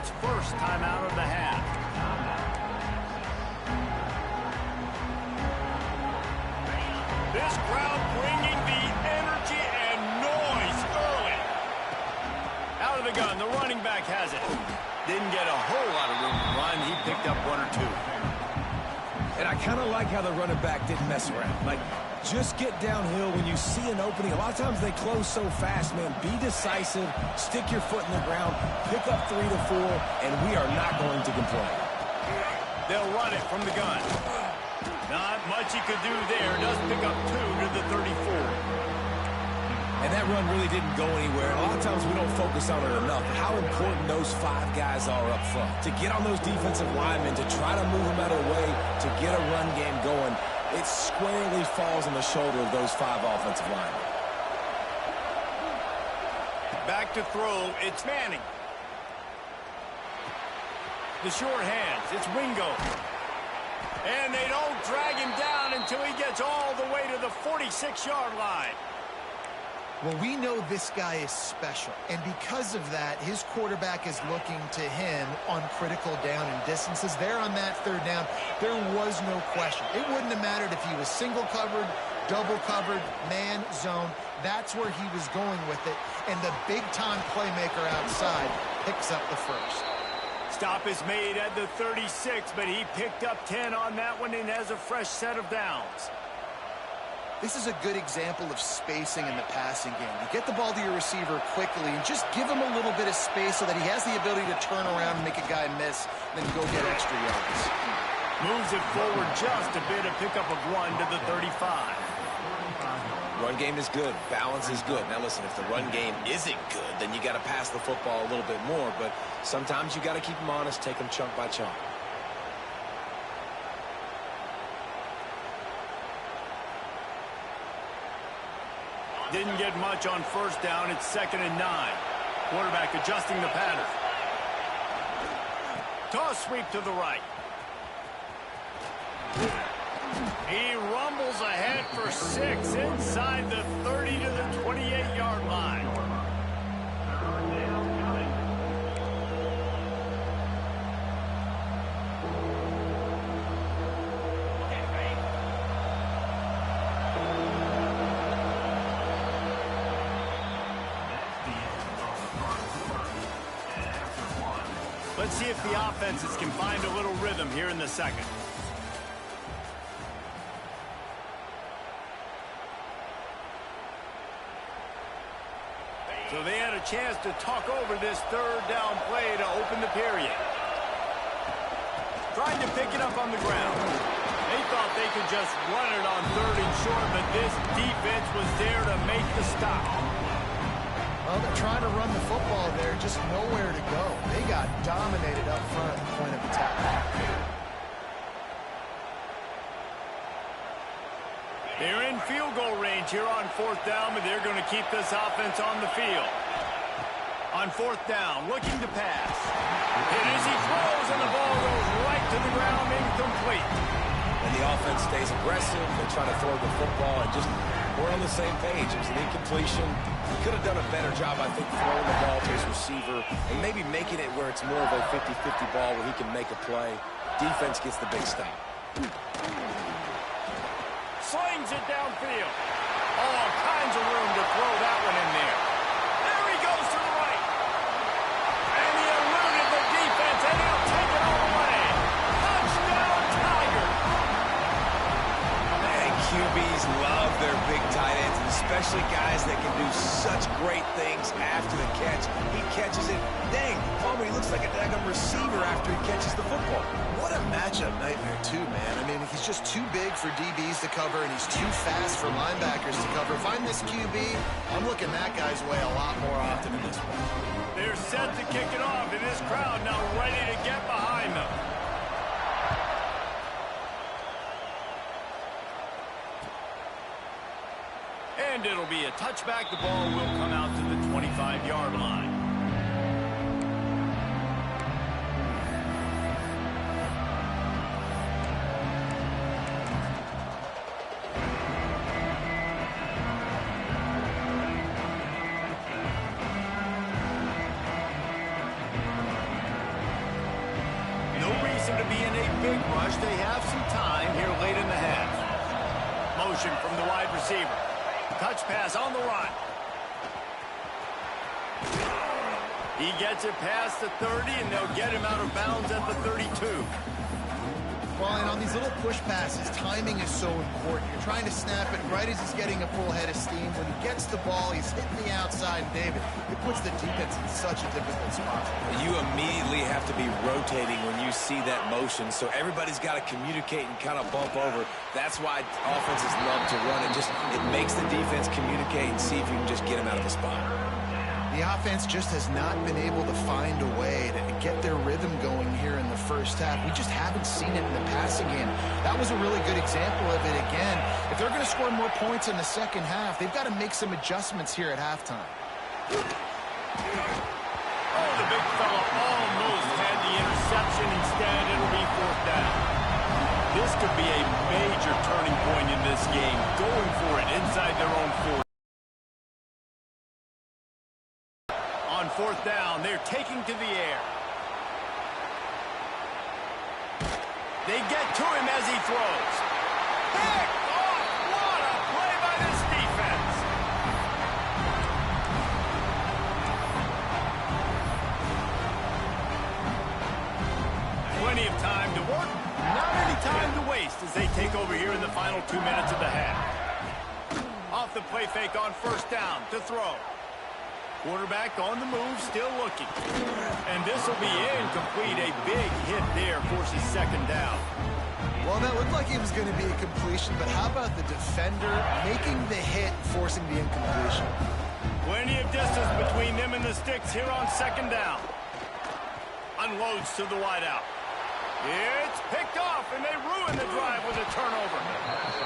its first timeout of the half. This crowd bringing the energy and noise early. Out of the gun, the running back has it. Didn't get a whole lot of room to run. He picked up 1 or 2. And I kind of like how the running back didn't mess around. Like, just get downhill when you see an opening. A lot of times they close so fast, man. Be decisive, stick your foot in the ground, pick up 3 to 4, and we are not going to complain. They'll run it from the gun. Not much he could do there. Does pick up 2 to the 34. And that run really didn't go anywhere. A lot of times we don't focus on it enough. How important those 5 guys are up front. To get on those defensive linemen, to try to move them out of the way, to get a run game going, it squarely falls on the shoulder of those 5 offensive linemen. Back to throw, it's Manning. The short hands, it's Wingo. And they don't drag him down until he gets all the way to the 46-yard line. Well, we know this guy is special, and because of that, his quarterback is looking to him on critical down and distances. There on that 3rd down, there was no question. It wouldn't have mattered if he was single covered, double covered, man, zone. That's where he was going with it, and the big-time playmaker outside picks up the first. Stop is made at the 36, but he picked up 10 on that one and has a fresh set of downs. This is a good example of spacing in the passing game. You get the ball to your receiver quickly and just give him a little bit of space so that he has the ability to turn around and make a guy miss, then go get extra yards. Moves it forward just a bit, a pickup of 1 to the 35. Run game is good. Balance is good. Now listen, if the run game isn't good, then you got to pass the football a little bit more. But sometimes you got to keep them honest, take them chunk by chunk. Didn't get much on 1st down. It's 2nd and 9. Quarterback adjusting the pattern. Toss sweep to the right. He rumbles ahead for 6 inside the 30 to the 28-yard line. Let's see if the offenses can find a little rhythm here in the 2nd. So they had a chance to talk over this 3rd down play to open the period. Trying to pick it up on the ground. They thought they could just run it on 3rd and short, but this defense was there to make the stop. Well, they're trying to run the football there, just nowhere to go. They got dominated up front at the point of attack. They're in field goal range here on 4th down, but they're going to keep this offense on the field. On 4th down, looking to pass. And as he throws, and the ball goes right to the ground, incomplete. And the offense stays aggressive. They try to throw the football and just we're on the same page. It was an incompletion. He could have done a better job, I think, throwing the ball to his receiver and maybe making it where it's more of a 50-50 ball where he can make a play. Defense gets the big stop. Slings it downfield. All kinds of room to throw that one in there. There he goes to the right. And he eluded the defense, and he'll take it all away. Touchdown, Tigers. And QBs love their big tight ends, and especially guys that can do such great things after the catch. He catches it. Dang, Palmer, he looks like a daggone receiver after he catches the football. What a matchup nightmare, too, man. I mean, he's just too big for DBs to cover, and he's too fast for linebackers to cover. If I'm this QB, I'm looking that guy's way a lot more often in this one. They're set to kick it off, and this crowd now ready to get behind them. And it'll be a touchback. The ball will come out to the 25-yard line. be in a big rush. They have some time here late in the half. Motion from the wide receiver. Touch pass on the run. He gets it past the 30, and they'll get him out of bounds at the 32. Well, and on these little push passes, timing is so important. You're trying to snap it right as he's getting a full head of steam. When he gets the ball, he's hitting the outside, David. It puts the defense in such a difficult spot. You immediately have to be rotating when you see that motion, so everybody's got to communicate and kind of bump over. That's why offenses love to run it. It makes the defense communicate and see if you can just get him out of the spot. The offense just has not been able to find a way to get their rhythm going here in the first half. We just haven't seen it in the passing game. That was a really good example of it again. If they're going to score more points in the second half, they've got to make some adjustments here at halftime. Oh, the big fella almost had the interception. Instead, it'll be fourth down. This could be a major turning point in this game, going for it inside their own 40. On fourth down, they're taking to the air. They get to him as he throws. Picked off! What a play by this defense! Plenty of time to work. Not any time to waste as they take over here in the final 2 minutes of the half. Off the play fake on first down to throw. Quarterback on the move, still looking. And this will be incomplete. A big hit there forces second down. Well, that looked like it was going to be a completion, but how about the defender making the hit, forcing the incompletion? Plenty of distance between them and the sticks here on second down. Unloads to the wideout. It's picked off, and they ruin the drive with a turnover.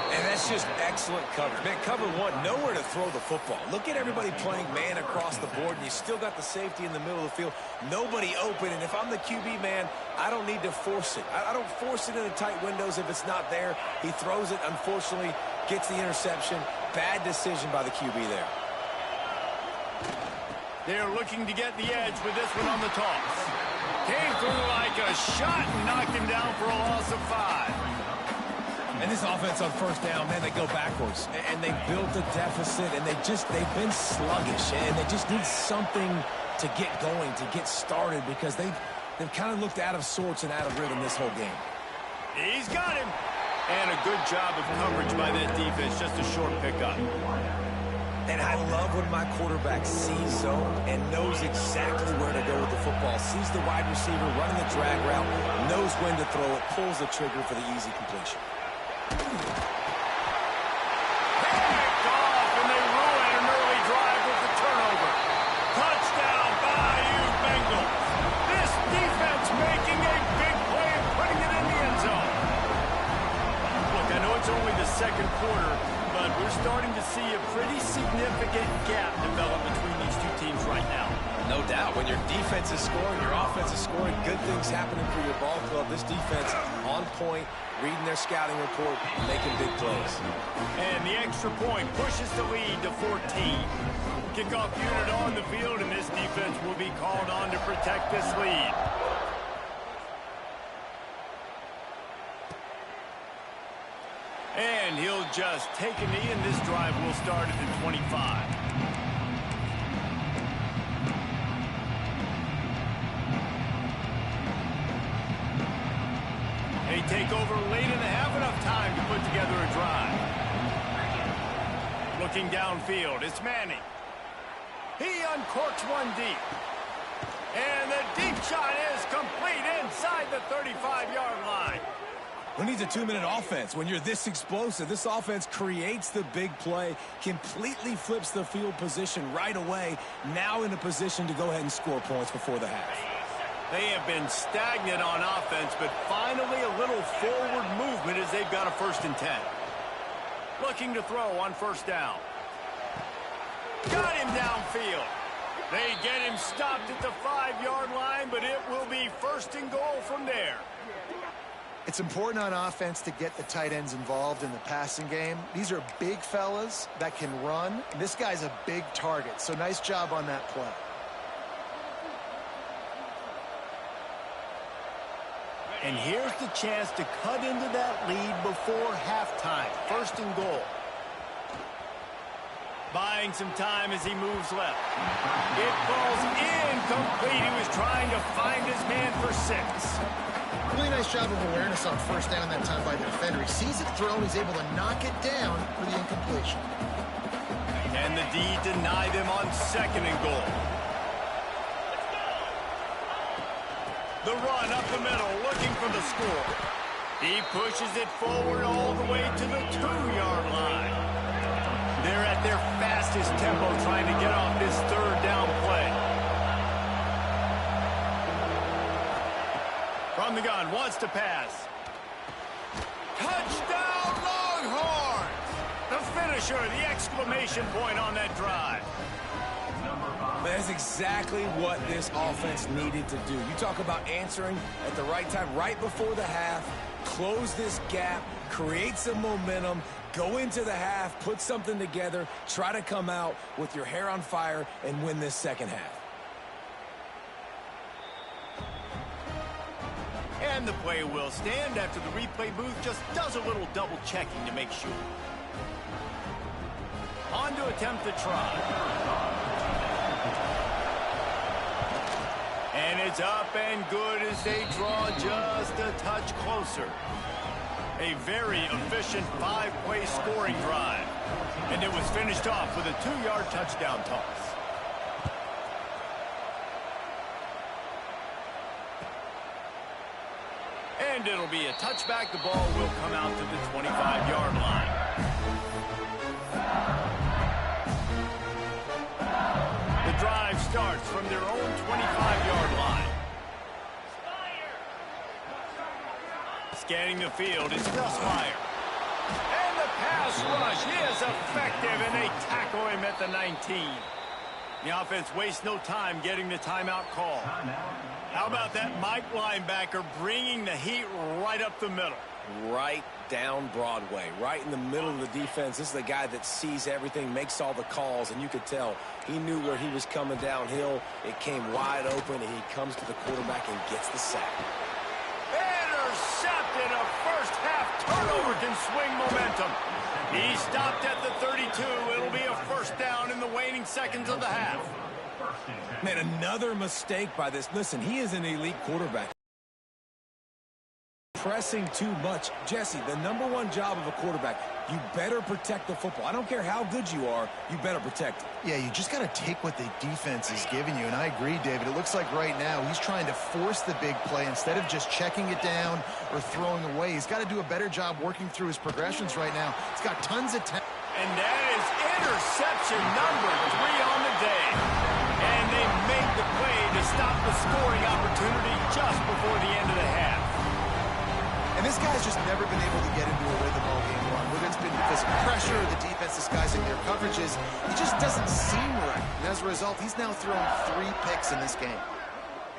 And that's just excellent coverage. Man, cover one, nowhere to throw the football. Look at everybody playing man across the board, and you still got the safety in the middle of the field. Nobody open, and if I'm the QB, man, I don't need to force it. I don't force it into tight windows if it's not there. He throws it, unfortunately, gets the interception. Bad decision by the QB there. They're looking to get the edge with this one on the toss. Came through like a shot and knocked him down for a loss of 5. And this offense on first down, man, they go backwards. And they built a deficit, and they've been sluggish. And they just need something to get going, to get started, because they've kind of looked out of sorts and out of rhythm this whole game. He's got him. And a good job of coverage by that defense, just a short pickup. And I love when my quarterback sees zone and knows exactly where to go with the football. Sees the wide receiver running the drag route, knows when to throw it, pulls the trigger for the easy completion. Picked off, and they ruin an early drive with the turnover. Touchdown, Bayou Bengals. This defense making a big play and putting it in the end zone. Look, I know it's only the second quarter, but we're starting to see a pretty significant gap develop between these two teams right now. No doubt. When your defense is scoring, your offense is scoring, good things happening for your ball club. This defense on point, reading their scouting report, making big plays. And the extra point pushes the lead to 14. Kickoff unit on the field, and this defense will be called on to protect this lead. And he'll just take a knee, and this drive will start at the 25. They take over late in the half, enough time to put together a drive. Looking downfield, it's Manning. He uncorks one deep. And the deep shot is complete inside the 35-yard line. Who needs a 2-minute offense when you're this explosive? This offense creates the big play, completely flips the field position right away, now in a position to go ahead and score points before the half. They have been stagnant on offense, but finally a little forward movement as they've got a 1st and 10. Looking to throw on first down. Got him downfield. They get him stopped at the 5-yard line, but it will be 1st and goal from there. It's important on offense to get the tight ends involved in the passing game. These are big fellas that can run. This guy's a big target, so nice job on that play. And here's the chance to cut into that lead before halftime. 1st and goal. Buying some time as he moves left. It falls incomplete. He was trying to find his man for 6. Really nice job of awareness on 1st down that time by the defender. He sees it thrown. He's able to knock it down for the incompletion. Can the D deny them on 2nd and goal? The run up the middle, looking for the score. He pushes it forward all the way to the 2-yard line. They're at their fastest tempo trying to get off this 3rd down play. From the gun, wants to pass. Touchdown, Longhorns! The finisher, the exclamation point on that drive. That's exactly what this offense needed to do. You talk about answering at the right time, right before the half, close this gap, create some momentum, go into the half, put something together, try to come out with your hair on fire and win this 2nd half. And the play will stand after the replay booth just does a little double checking to make sure. On to attempt the try. And it's up and good as they draw just a touch closer. A very efficient 5-play scoring drive. And it was finished off with a 2-yard touchdown toss. And it'll be a touchback. The ball will come out to the 25-yard line. The drive starts from their own 25-yard line. Scanning the field is Gus Meyer. And the pass rush is effective, and they tackle him at the 19. The offense wastes no time getting the timeout call. How about that Mike linebacker bringing the heat right up the middle? Right down Broadway, right in the middle of the defense. This is the guy that sees everything, makes all the calls, and you could tell he knew where he was coming downhill. It came wide open, and he comes to the quarterback and gets the sack. Intercepted. A first-half turnover can swing momentum. He stopped at the 32. It'll be a 1st down in the waning seconds of the half. Man, another mistake by this. Listen, he is an elite quarterback. Pressing too much. Jesse, the #1 job of a quarterback, you better protect the football. I don't care how good you are, you better protect it. Yeah, you just got to take what the defense is giving you, and I agree, David. It looks like right now he's trying to force the big play instead of just checking it down or throwing away. He's got to do a better job working through his progressions right now. He's got tons of time. And that is interception number 3 on the day. And they make the play to stop the scoring opportunity just before the end of the half. And this guy's just never been able to get into a rhythm all game long. Whether it's been because of pressure or the defense disguising their coverages, he just doesn't seem right. And as a result, he's now thrown 3 picks in this game.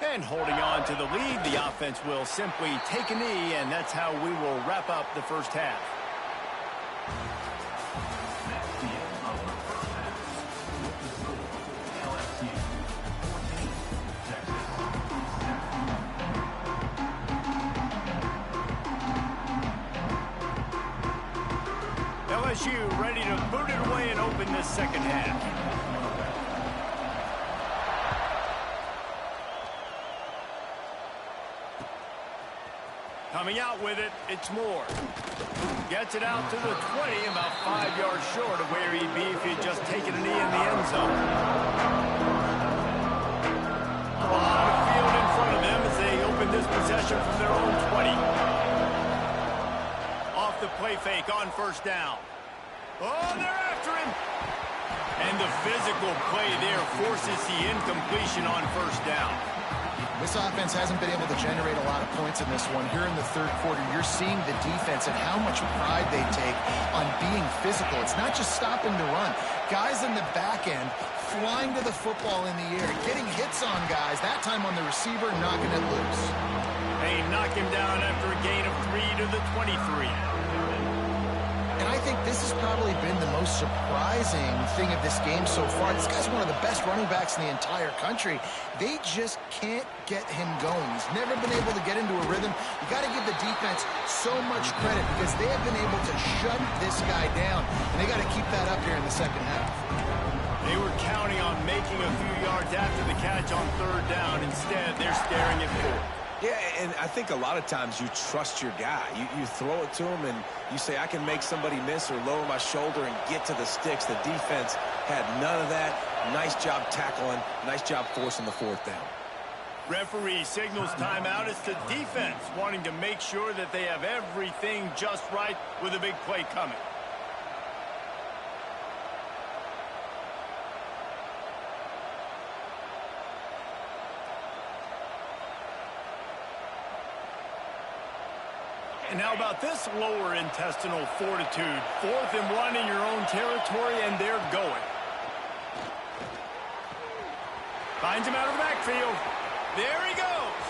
And holding on to the lead, the offense will simply take a knee, and that's how we will wrap up the 1st half. LSU ready to boot it away and open this 2nd half. Coming out with it, it's Moore. Gets it out to the 20, about 5 yards short of where he'd be if he'd just taken a knee in the end zone. A lot of field in front of them as they open this possession from their own 20. Off the play fake on 1st down. Oh, they're after him. And the physical play there forces the incompletion on 1st down. This offense hasn't been able to generate a lot of points in this one. Here in the 3rd quarter, you're seeing the defense and how much pride they take on being physical. It's not just stopping to run. Guys in the back end flying to the football in the air, getting hits on guys, that time on the receiver, knocking it loose. They knock him down after a gain of 3 to the 23. And I think this has probably been the most surprising thing of this game so far. This guy's one of the best running backs in the entire country. They just can't get him going. He's never been able to get into a rhythm. You got to give the defense so much credit because they have been able to shut this guy down, and they got to keep that up here in the second half. They were counting on making a few yards after the catch on third down. Instead, they're staring at fourth. Yeah, and I think a lot of times you trust your guy. You throw it to him, and you say, I can make somebody miss or lower my shoulder and get to the sticks. The defense had none of that. Nice job tackling. Nice job forcing the fourth down. Referee signals timeout. It's the defense wanting to make sure that they have everything just right with a big play coming. And how about this lower intestinal fortitude? 4th and 1 in your own territory, and they're going. Finds him out of the backfield. There he goes.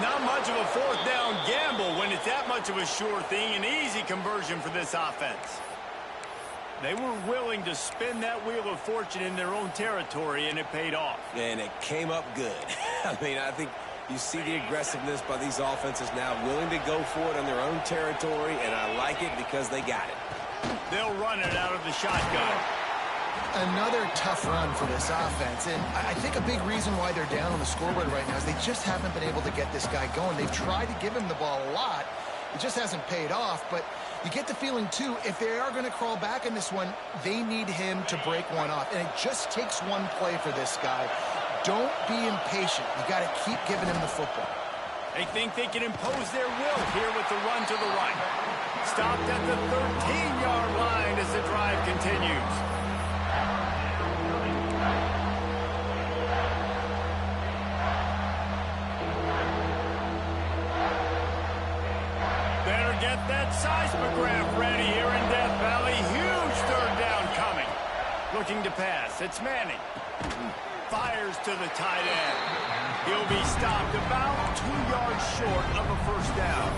Not much of a fourth down gamble when it's that much of a sure thing. An easy conversion for this offense. They were willing to spin that wheel of fortune in their own territory, and it paid off. And it came up good. I mean, I think you see the aggressiveness by these offenses now, willing to go for it on their own territory, and I like it because they got it. They'll run it out of the shotgun. Another tough run for this offense, and I think a big reason why they're down on the scoreboard right now is they just haven't been able to get this guy going. They've tried to give him the ball a lot. It just hasn't paid off, but you get the feeling, too, if they are going to crawl back in this one, they need him to break one off, and it just takes one play for this guy. Don't be impatient. You got to keep giving him the football. They think they can impose their will here with the run to the right. Stopped at the 13-yard line as the drive continues. Better get that seismograph ready here in Death Valley. Huge third down coming. Looking to pass. It's Manning. Fires to the tight end. He'll be stopped about 2 yards short of a first down.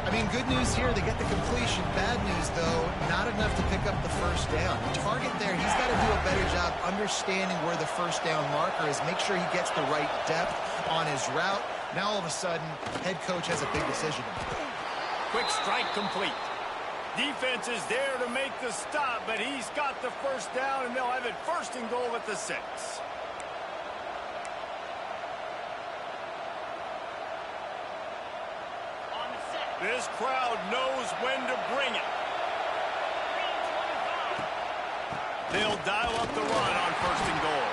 I mean, good news here, they get the completion. Bad news, though, not enough to pick up the first down. The target there, he's got to do a better job understanding where the first down marker is. Make sure he gets the right depth on his route. Now, all of a sudden, head coach has a big decision. Quick strike complete. Defense is there to make the stop, but he's got the first down, and they'll have it 1st and goal at the 6. This crowd knows when to bring it. They'll dial up the run on 1st and goal.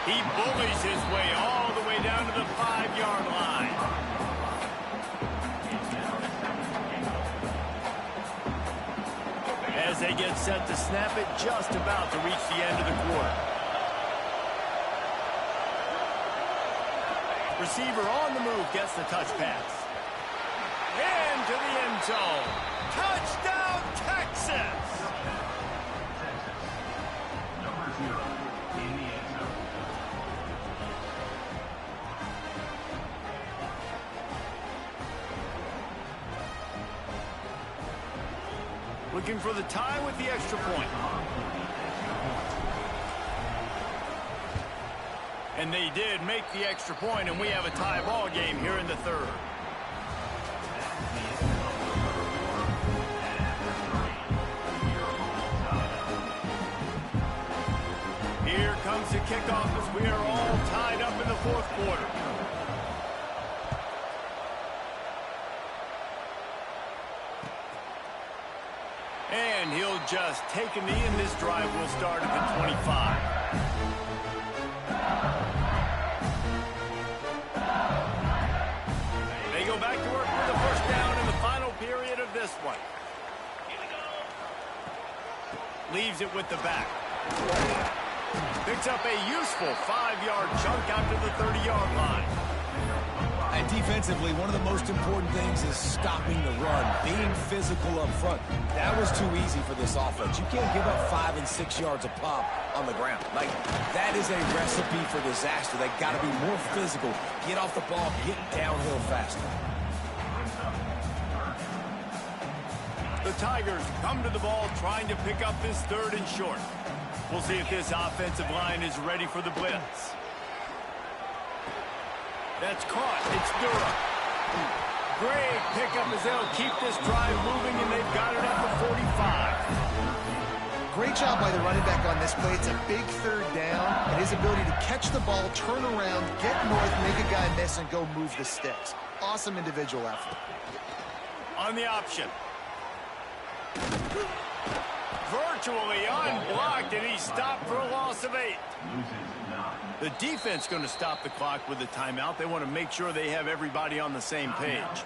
He bullies his way all the way down to the 5-yard line. As they get set to snap it, just about to reach the end of the quarter. Receiver on the move gets the touch pass. Into the end zone. Touchdown, Texas! Looking for the tie with the extra point. And they did make the extra point, and we have a tie ball game here in the 3rd. Here comes the kickoff as we are all tied up in the 4th quarter. And he'll just take a knee, and this drive will start at the 25. They go back to work with the first down in the final period of this one. Leaves it with the back. Picks up a useful 5-yard chunk out to the 30-yard line. And defensively, one of the most important things is stopping the run, being physical up front. That was too easy for this offense. You can't give up 5 and 6 yards a pop on the ground. Like, that is a recipe for disaster. They got to be more physical, get off the ball, get downhill faster. Tigers come to the ball trying to pick up this 3rd and short. We'll see if this offensive line is ready for the blitz. That's caught. It's Durham. Great pickup as they'll keep this drive moving, and they've got it at the 45. Great job by the running back on this play. It's a big 3rd down, and his ability to catch the ball, turn around, get north, make a guy miss, and go move the sticks. Awesome individual effort. On the option. Virtually unblocked, and he's stopped for a loss of 8. The defense going to stop the clock with a timeout. They want to make sure they have everybody on the same page.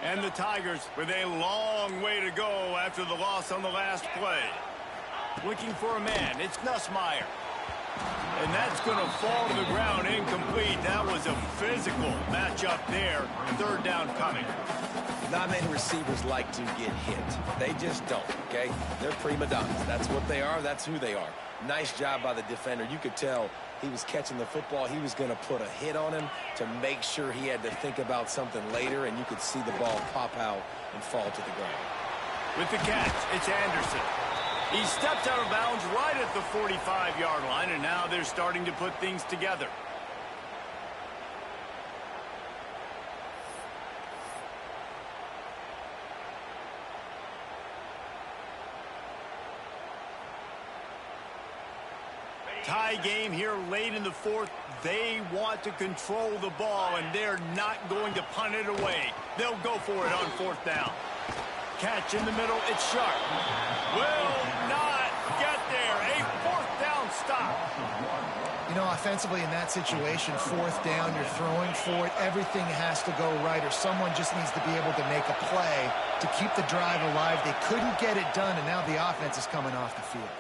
And the Tigers with a long way to go after the loss on the last play. Looking for a man. It's Nussmeier. And that's going to fall to the ground incomplete. That was a physical matchup there. 3rd down coming. Not many receivers like to get hit. They just don't, okay? They're prima donnas. That's what they are. That's who they are. Nice job by the defender. You could tell he was catching the football. He was going to put a hit on him to make sure he had to think about something later, and you could see the ball pop out and fall to the ground. With the catch, it's Anderson. He stepped out of bounds right at the 45-yard line, and now they're starting to put things together. Tie game here late in the 4th. They want to control the ball, and they're not going to punt it away. They'll go for it on 4th down. Catch in the middle. It's Sharp. Will not get there. A 4th down stop. You know, offensively in that situation, 4th down, you're throwing for it. Everything has to go right, or someone just needs to be able to make a play to keep the drive alive. They couldn't get it done, and now the offense is coming off the field.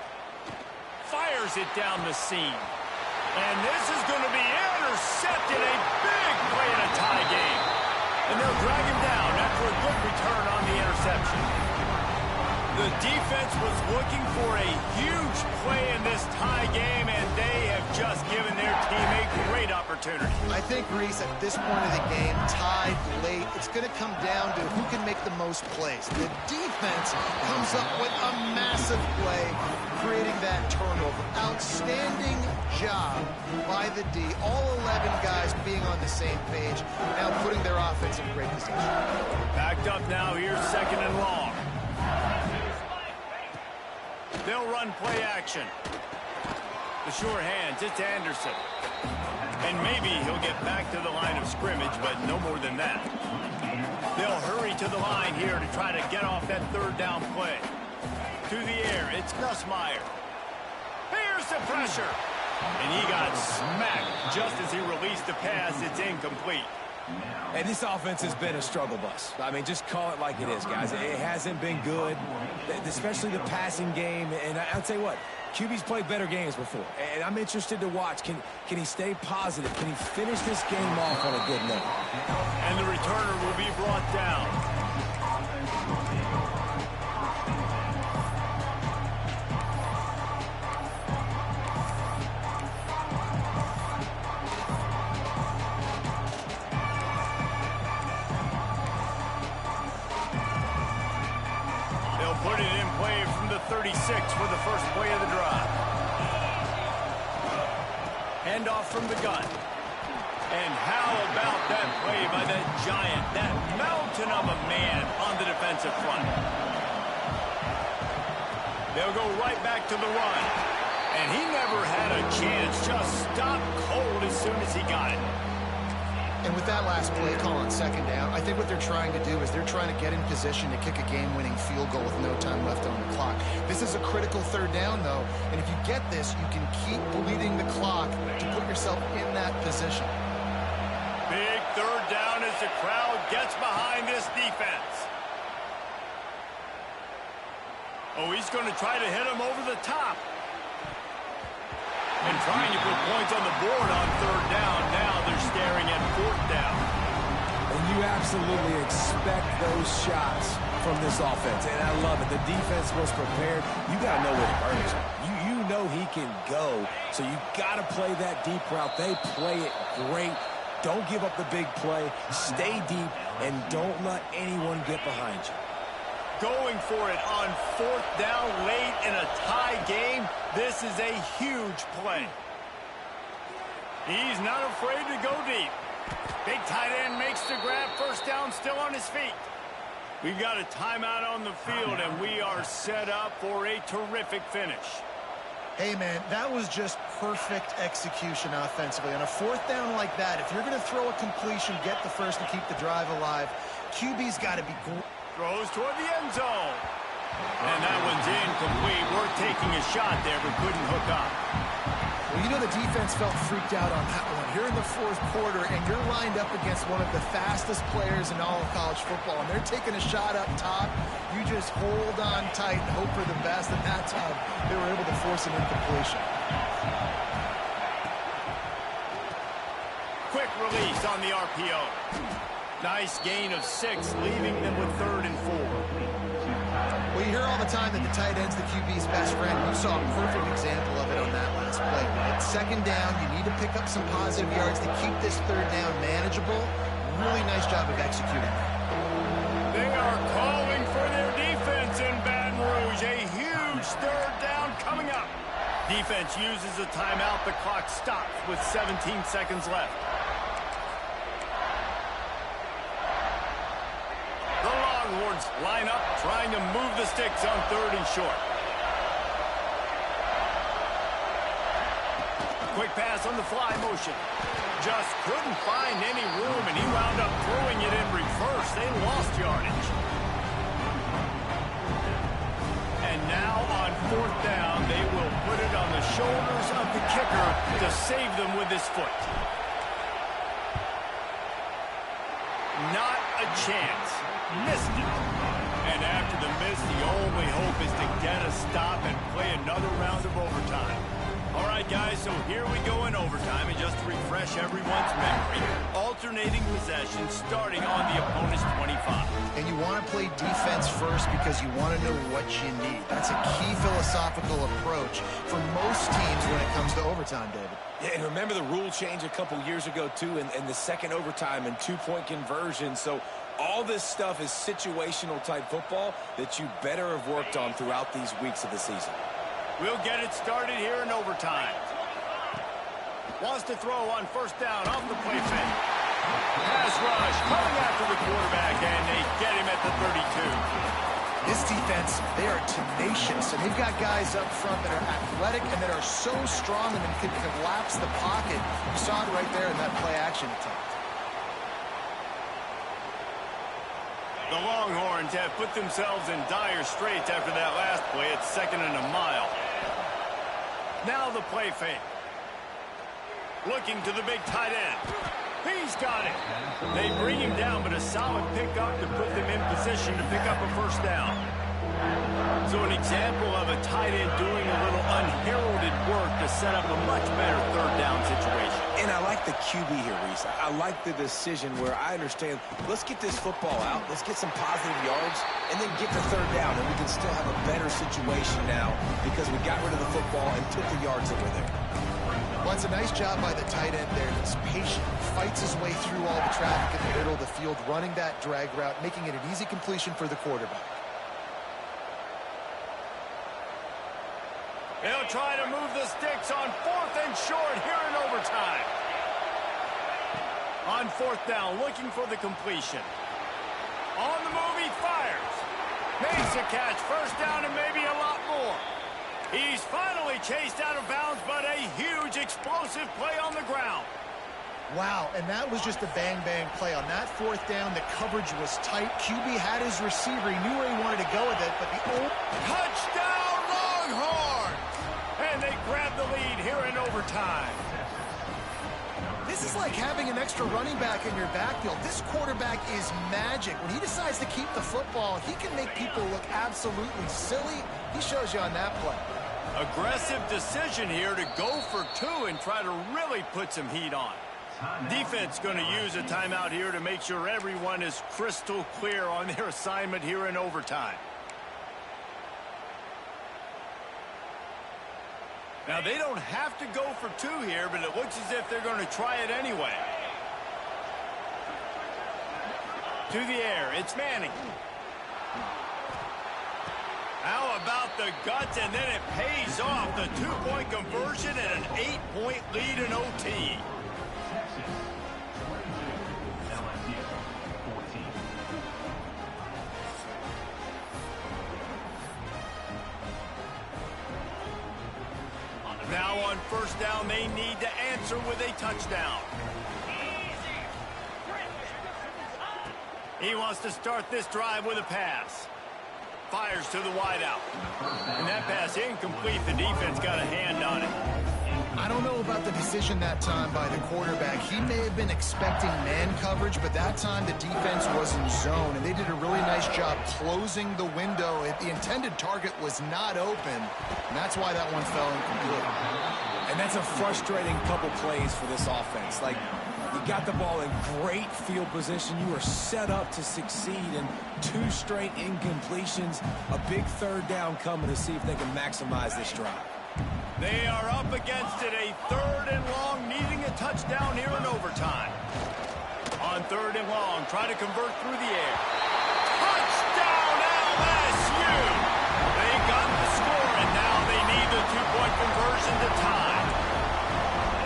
Fires it down the seam. And this is going to be intercepted. A big play in a tie game. And they'll drag him down after a good return on the interception. The defense was looking for a huge play in this tie game, and they have just given their team a great opportunity. I think, Reese, at this point of the game, tied late, it's going to come down to who can make the most plays. The defense comes up with a massive play, creating that turnover. Outstanding job by the D. All 11 guys being on the same page, now putting their offense in great position. Backed up now, here's 2nd and long. They'll run play action. The sure hands, it's Anderson. And maybe he'll get back to the line of scrimmage, but no more than that. They'll hurry to the line here to try to get off that 3rd down play. To the air, it's Nussmeier. Here's the pressure. And he got smacked just as he released the pass. It's incomplete. And this offense has been a struggle bus. I mean, just call it like it is, guys. It hasn't been good, especially the passing game. And I'll tell you what, QB's played better games before. And I'm interested to watch. Can he stay positive? Can he finish this game off on a good note? And the returner will be brought down. Put it in play from the 36 for the first play of the drive. Handoff from the gun. And how about that play by that giant, that mountain of a man on the defensive front. They'll go right back to the run. And he never had a chance, just stopped cold as soon as he got it. And with that last play call on 2nd down, I think what they're trying to do is they're trying to get in position to kick a game-winning field goal with no time left on the clock. This is a critical 3rd down, though, and if you get this, you can keep bleeding the clock to put yourself in that position. Big 3rd down as the crowd gets behind this defense. Oh, he's going to try to hit him over the top. And trying to put points on the board on 3rd down. Now they're staring at 4th down. And you absolutely expect those shots from this offense. And I love it. The defense was prepared. You got to know where the burners are. You know he can go. So you got to play that deep route. They play it great. Don't give up the big play. Stay deep and don't let anyone get behind you. Going for it on 4th down late in a tie game. This is a huge play. He's not afraid to go deep. Big tight end makes the grab. First down, still on his feet. We've got a timeout on the field, and we are set up for a terrific finish. Hey, man, that was just perfect execution offensively. On a 4th down like that, if you're going to throw a completion, get the first and keep the drive alive, QB's got to be great. Throws toward the end zone. And that one's incomplete. We're taking a shot there, but couldn't hook up. Well, you know the defense felt freaked out on that one. You're in the 4th quarter, and you're lined up against one of the fastest players in all of college football, and they're taking a shot up top. You just hold on tight and hope for the best, and that time they were able to force an incompletion. Quick release on the RPO. Nice gain of 6, leaving them with 3rd and 4. Well, you hear all the time that the tight end's the QB's best friend. You saw a perfect example of it on that last play. It's 2nd down. You need to pick up some positive yards to keep this 3rd down manageable. Really nice job of executing that. They are calling for their defense in Baton Rouge. A huge 3rd down coming up. Defense uses a timeout. The clock stops with 17 seconds left. Longhorns line up, trying to move the sticks on 3rd and short. Quick pass on the fly motion. Just couldn't find any room, and he wound up throwing it in reverse. They lost yardage. And now on 4th down, they will put it on the shoulders of the kicker to save them with his foot. Not a chance. Missed it. And after the miss, the only hope is to get a stop and play another round of overtime. All right, guys, so here we go in overtime. And just to refresh everyone's memory, alternating possession starting on the opponent's 25. And you want to play defense first because you want to know what you need. That's a key philosophical approach for most teams when it comes to overtime, David. Yeah, and remember the rule change a couple years ago, too, in the second overtime and 2-point conversion. So all this stuff is situational-type football that you better have worked on throughout these weeks of the season. We'll get it started here in overtime. Wants to throw on 1st down off the play fake. Pass rush coming after the quarterback, and they get him at the 32. This defense, they are tenacious, and they've got guys up front that are athletic and that are so strong and can collapse the pocket. You saw it right there in that play-action attempt. The Longhorns have put themselves in dire straits after that last play. It's 2nd and a mile. Now the play fake. Looking to the big tight end. He's got it. They bring him down, but a solid pickup to put them in position to pick up a 1st down. So an example of a tight end doing a little unheralded work to set up a much better 3rd down situation. And I like the QB here, Reese. I like the decision where I understand, let's get this football out, let's get some positive yards, and then get to 3rd down, and we can still have a better situation now because we got rid of the football and took the yards that were there. Well, it's a nice job by the tight end there. He's patient, fights his way through all the traffic in the middle of the field, running that drag route, making it an easy completion for the quarterback. They'll try to move the sticks on 4th and short here in overtime. On 4th down, looking for the completion. On the move, he fires. Makes a catch, 1st down, and maybe a lot more. He's finally chased out of bounds, but a huge explosive play on the ground. Wow, and that was just a bang-bang play. On that 4th down, the coverage was tight. QB had his receiver. He knew where he wanted to go with it, but the touchdown Longhorns! And they grab the lead here in overtime. This is like having an extra running back in your backfield. This quarterback is magic. When he decides to keep the football, he can make people look absolutely silly. He shows you on that play. Aggressive decision here to go for 2 and try to really put some heat on. Defense going to use a timeout here to make sure everyone is crystal clear on their assignment here in overtime. Now, they don't have to go for 2 here, but it looks as if they're going to try it anyway. To the air, it's Manning. How about the guts, and then it pays off. The 2-point conversion and an 8-point lead in OT. Now on first down, they need to answer with a touchdown. He wants to start this drive with a pass. Fires to the wideout. And that pass incomplete. The defense got a hand on it. I don't know about the decision that time by the quarterback. He may have been expecting man coverage, but that time the defense was in zone, and they did a really nice job closing the window. The intended target was not open, and that's why that one fell incomplete. And that's a frustrating couple plays for this offense. Like, you got the ball in great field position. You are set up to succeed, and 2 straight incompletions. A big third down coming to see if they can maximize this drive. They are up against it, a 3rd and long, needing a touchdown here in overtime. On 3rd and long, try to convert through the air. Touchdown, LSU! They got the score, and now they need the 2-point conversion to tie.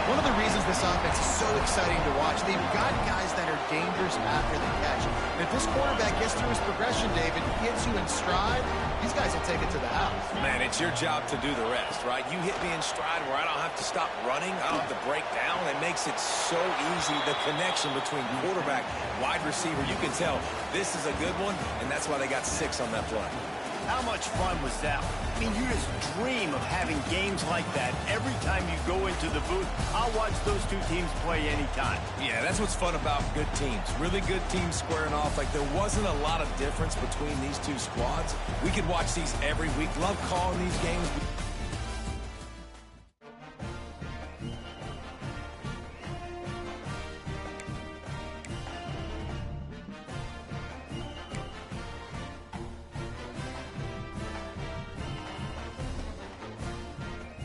One of the reasons this offense is so exciting to watch, they've got guys that are dangerous after the catch. And if this quarterback gets through his progression, David, hits you in stride, these guys will take it to the house. Man, it's your job to do the rest, right? You hit me in stride where I don't have to stop running. I don't have to break down. It makes it so easy. The connection between quarterback, wide receiver, you can tell this is a good one, and that's why they got 6 on that play. How much fun was that? I mean, you just dream of having games like that every time you go into the booth. I'll watch those 2 teams play anytime. Yeah, that's what's fun about good teams. Really good teams squaring off. Like, there wasn't a lot of difference between these 2 squads. We could watch these every week. Love calling these games.